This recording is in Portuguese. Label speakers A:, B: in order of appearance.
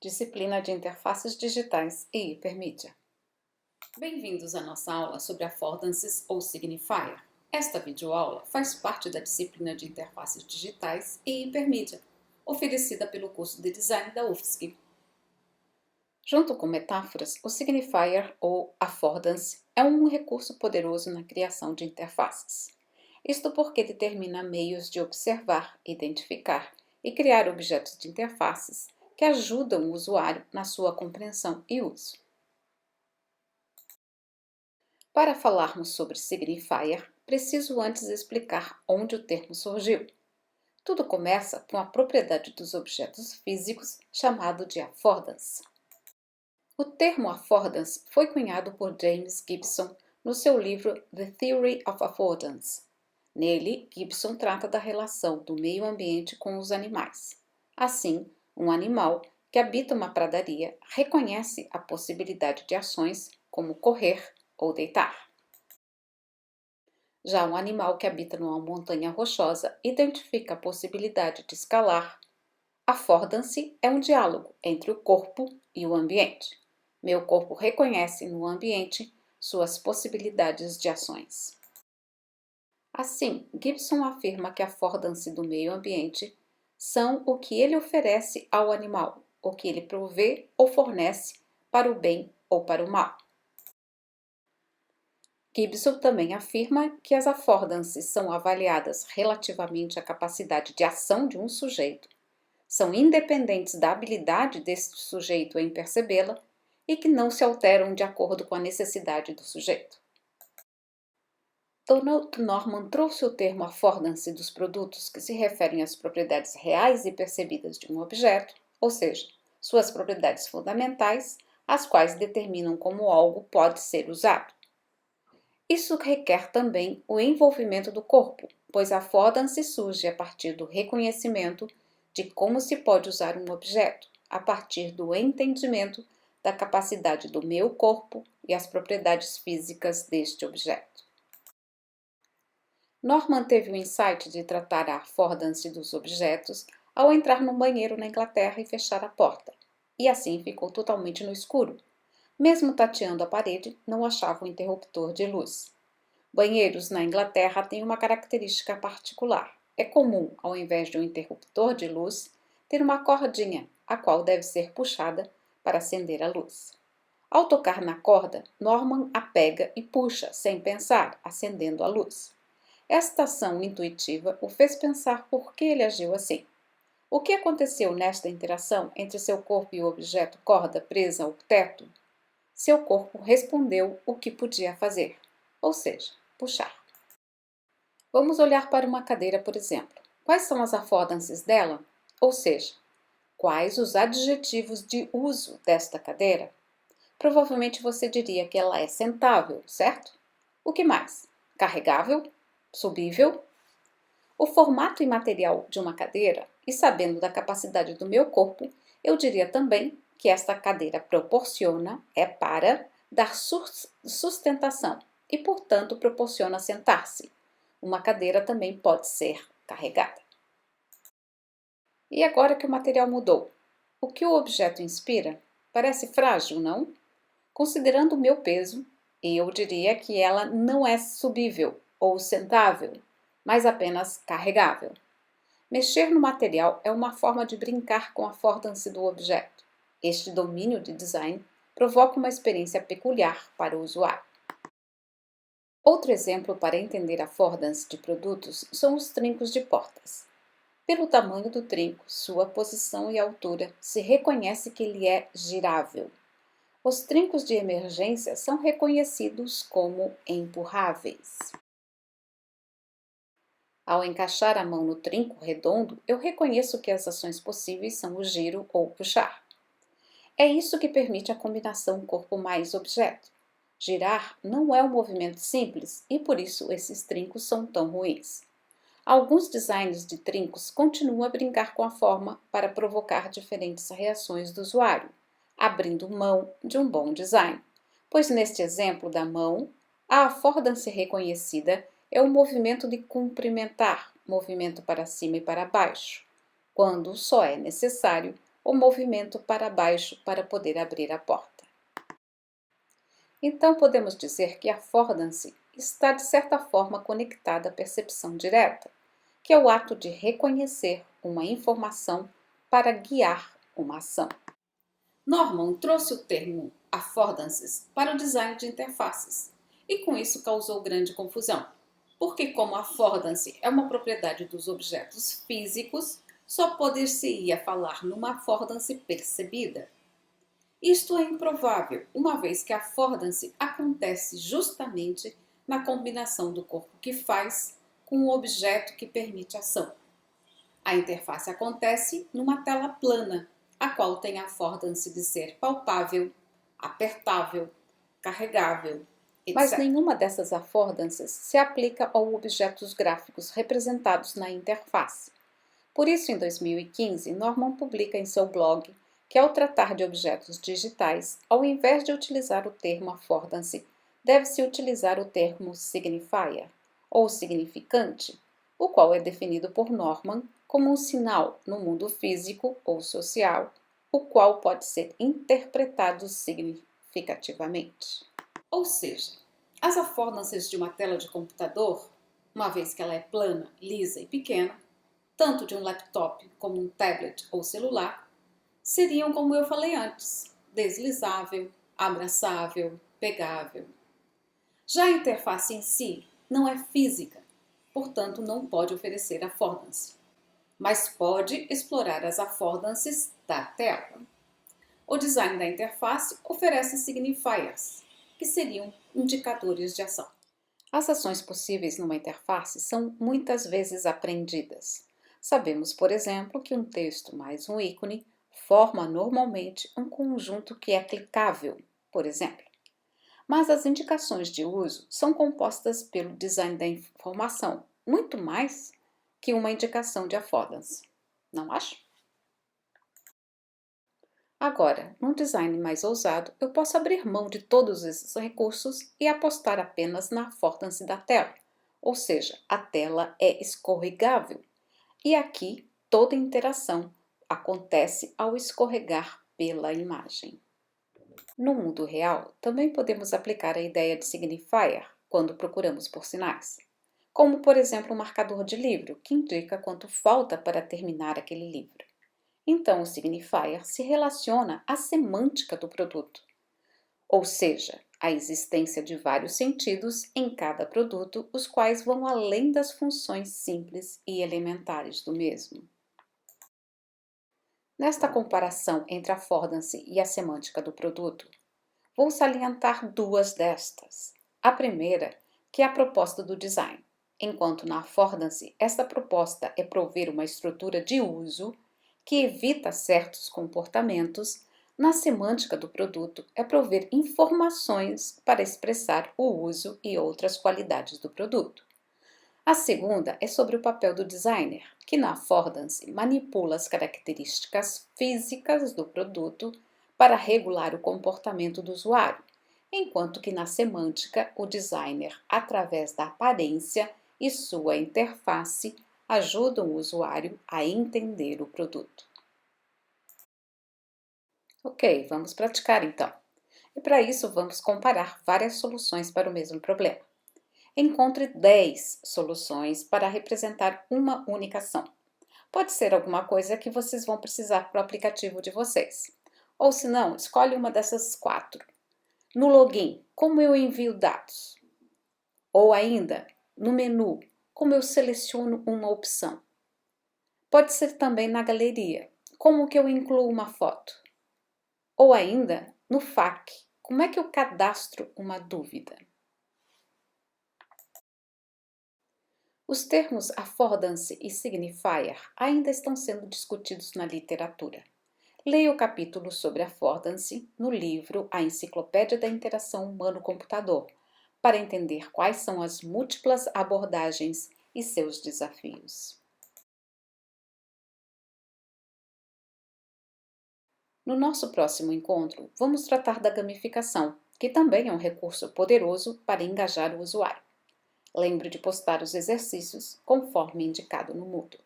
A: Disciplina de Interfaces Digitais e Hipermídia. Bem-vindos à nossa aula sobre affordances ou signifier. Esta videoaula faz parte da disciplina de Interfaces Digitais e Hipermídia, oferecida pelo curso de Design da UFSC. Junto com metáforas, o signifier ou affordance é um recurso poderoso na criação de interfaces. Isto porque determina meios de observar, identificar e criar objetos de interfaces que ajudam o usuário na sua compreensão e uso. Para falarmos sobre signifier, preciso antes explicar onde o termo surgiu. Tudo começa com a propriedade dos objetos físicos chamado de affordance. O termo affordance foi cunhado por James Gibson no seu livro The Theory of Affordance. Nele, Gibson trata da relação do meio ambiente com os animais. Assim, um animal que habita uma pradaria reconhece a possibilidade de ações como correr ou deitar. Já um animal que habita numa montanha rochosa identifica a possibilidade de escalar. Affordance é um diálogo entre o corpo e o ambiente. Meu corpo reconhece no ambiente suas possibilidades de ações. Assim, Gibson afirma que a affordance do meio ambiente são o que ele oferece ao animal, o que ele provê ou fornece para o bem ou para o mal. Gibson também afirma que as affordances são avaliadas relativamente à capacidade de ação de um sujeito, são independentes da habilidade desse sujeito em percebê-la e que não se alteram de acordo com a necessidade do sujeito. Donald Norman trouxe o termo affordance dos produtos que se referem às propriedades reais e percebidas de um objeto, ou seja, suas propriedades fundamentais, as quais determinam como algo pode ser usado. Isso requer também o envolvimento do corpo, pois a affordance surge a partir do reconhecimento de como se pode usar um objeto, a partir do entendimento da capacidade do meu corpo e as propriedades físicas deste objeto. Norman teve o insight de tratar a affordance dos objetos ao entrar num banheiro na Inglaterra e fechar a porta, e assim ficou totalmente no escuro. Mesmo tateando a parede, não achava o interruptor de luz. Banheiros na Inglaterra têm uma característica particular. É comum, ao invés de um interruptor de luz, ter uma cordinha, a qual deve ser puxada para acender a luz. Ao tocar na corda, Norman a pega e puxa, sem pensar, acendendo a luz. Esta ação intuitiva o fez pensar por que ele agiu assim. O que aconteceu nesta interação entre seu corpo e o objeto corda presa ao teto? Seu corpo respondeu o que podia fazer, ou seja, puxar. Vamos olhar para uma cadeira, por exemplo. Quais são as affordances dela? Ou seja, quais os adjetivos de uso desta cadeira? Provavelmente você diria que ela é sentável, certo? O que mais? Carregável? Subível? O formato e material de uma cadeira, e sabendo da capacidade do meu corpo, eu diria também que esta cadeira proporciona, é para, dar sustentação e, portanto, proporciona sentar-se. Uma cadeira também pode ser carregada. E agora que o material mudou, o que o objeto inspira? Parece frágil, não? Considerando o meu peso, eu diria que ela não é subível ou sentável, mas apenas carregável. Mexer no material é uma forma de brincar com a affordance do objeto. Este domínio de design provoca uma experiência peculiar para o usuário. Outro exemplo para entender a affordance de produtos são os trincos de portas. Pelo tamanho do trinco, sua posição e altura, se reconhece que ele é girável. Os trincos de emergência são reconhecidos como empurráveis. Ao encaixar a mão no trinco redondo, eu reconheço que as ações possíveis são o giro ou puxar. É isso que permite a combinação corpo mais objeto. Girar não é um movimento simples e por isso esses trincos são tão ruins. Alguns designs de trincos continuam a brincar com a forma para provocar diferentes reações do usuário, abrindo mão de um bom design. Pois neste exemplo da mão, a affordance reconhecida é o movimento de cumprimentar, movimento para cima e para baixo, quando só é necessário ou movimento para baixo para poder abrir a porta. Então podemos dizer que a affordance está de certa forma conectada à percepção direta, que é o ato de reconhecer uma informação para guiar uma ação. Norman trouxe o termo affordances para o design de interfaces e com isso causou grande confusão, porque como a affordance é uma propriedade dos objetos físicos, só poder-se-ia falar numa affordance percebida. Isto é improvável, uma vez que a affordance acontece justamente na combinação do corpo que faz com o objeto que permite ação. A interface acontece numa tela plana, a qual tem a affordance de ser palpável, apertável, carregável, etc. Mas nenhuma dessas affordances se aplica a objetos gráficos representados na interface. Por isso, em 2015, Norman publica em seu blog que, ao tratar de objetos digitais, ao invés de utilizar o termo affordance, deve-se utilizar o termo signifier, ou significante, o qual é definido por Norman como um sinal no mundo físico ou social, o qual pode ser interpretado significativamente. Ou seja, as affordances de uma tela de computador, uma vez que ela é plana, lisa e pequena, tanto de um laptop como um tablet ou celular, seriam como eu falei antes, deslizável, abraçável, pegável. Já a interface em si não é física, portanto não pode oferecer affordance, mas pode explorar as affordances da tela. O design da interface oferece signifiers, que seriam indicadores de ação. As ações possíveis numa interface são muitas vezes aprendidas. Sabemos, por exemplo, que um texto mais um ícone forma normalmente um conjunto que é clicável, por exemplo. Mas as indicações de uso são compostas pelo design da informação, muito mais que uma indicação de affordance. Não acha? Agora, num design mais ousado, eu posso abrir mão de todos esses recursos e apostar apenas na affordance da tela, ou seja, a tela é escorregável. E aqui, toda interação acontece ao escorregar pela imagem. No mundo real, também podemos aplicar a ideia de signifier quando procuramos por sinais, como por exemplo o marcador de livro, que indica quanto falta para terminar aquele livro. Então, o signifier se relaciona à semântica do produto, ou seja, a existência de vários sentidos em cada produto, os quais vão além das funções simples e elementares do mesmo. Nesta comparação entre a affordance e a semântica do produto, vou salientar duas destas. A primeira, que é a proposta do design, enquanto na affordance esta proposta é prover uma estrutura de uso que evita certos comportamentos. Na semântica do produto é prover informações para expressar o uso e outras qualidades do produto. A segunda é sobre o papel do designer, que na affordance manipula as características físicas do produto para regular o comportamento do usuário, enquanto que na semântica o designer, através da aparência e sua interface, ajudam o usuário a entender o produto. Ok, vamos praticar então. E para isso vamos comparar várias soluções para o mesmo problema. Encontre 10 soluções para representar uma única ação. Pode ser alguma coisa que vocês vão precisar para o aplicativo de vocês. Ou se não, escolhe uma dessas 4. No login, como eu envio dados? Ou ainda, no menu, como eu seleciono uma opção? Pode ser também na galeria, como que eu incluo uma foto? Ou ainda, no FAQ, como é que eu cadastro uma dúvida? Os termos affordance e signifier ainda estão sendo discutidos na literatura. Leia o capítulo sobre affordance no livro A Enciclopédia da Interação Humano-Computador, para entender quais são as múltiplas abordagens e seus desafios. No nosso próximo encontro, vamos tratar da gamificação, que também é um recurso poderoso para engajar o usuário. Lembre de postar os exercícios conforme indicado no Moodle.